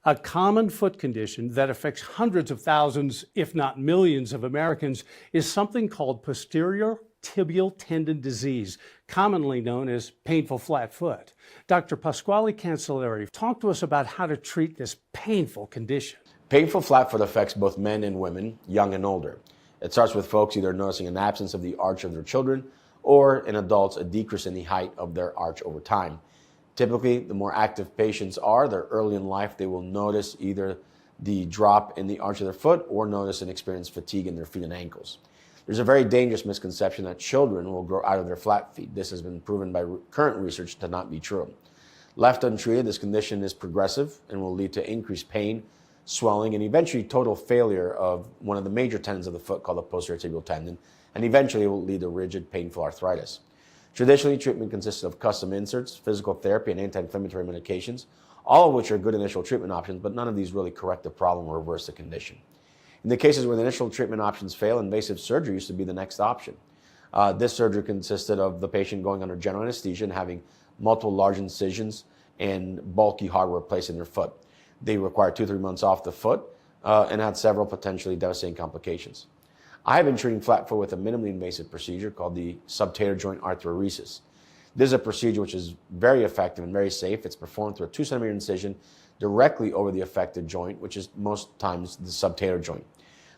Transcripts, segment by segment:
A common foot condition that affects hundreds of thousands, if not millions of Americans is something called posterior tibial tendon disease, commonly known as painful flat foot. Dr. Pasquale Cancelliere talked to us about how to treat this painful condition. Painful flat foot affects both men and women, young and older. It starts with folks either noticing an absence of the arch of their children or in adults a decrease in the height of their arch over time. Typically, the more active patients are, they're early in life, they will notice either the drop in the arch of their foot or notice and experience fatigue in their feet and ankles. There's a very dangerous misconception that children will grow out of their flat feet. This has been proven by current research to not be true. Left untreated, this condition is progressive and will lead to increased pain, swelling, and eventually total failure of one of the major tendons of the foot called the posterior tibial tendon, and eventually it will lead to rigid, painful arthritis. Traditionally, treatment consists of custom inserts, physical therapy, and anti-inflammatory medications, all of which are good initial treatment options, but none of these really correct the problem or reverse the condition. In the cases where the initial treatment options fail, invasive surgery used to be the next option. This surgery consisted of the patient going under general anesthesia and having multiple large incisions and bulky hardware placed in their foot. They required 2-3 months off the foot and had several potentially devastating complications. I have been treating flat foot with a minimally invasive procedure called the subtalar joint arthroresis. This is a procedure which is very effective and very safe. It's performed through a 2-centimeter incision directly over the affected joint, which is most times the subtalar joint.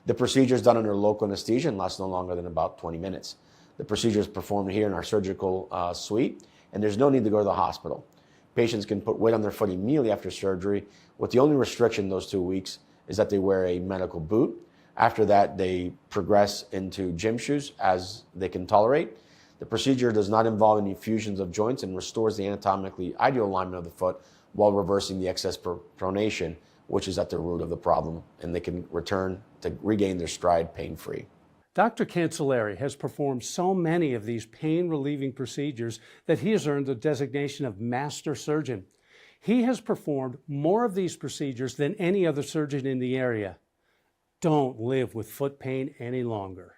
The procedure is done under local anesthesia and lasts no longer than about 20 minutes. The procedure is performed here in our surgical suite, and there's no need to go to the hospital. Patients can put weight on their foot immediately after surgery, with the only restriction those 2 weeks is that they wear a medical boot. After that, they progress into gym shoes as they can tolerate. The procedure does not involve any fusions of joints and restores the anatomically ideal alignment of the foot while reversing the excess pronation, which is at the root of the problem, and they can return to regain their stride pain-free. Dr. Cancelliere has performed so many of these pain-relieving procedures that he has earned the designation of Master Surgeon. He has performed more of these procedures than any other surgeon in the area. Don't live with foot pain any longer.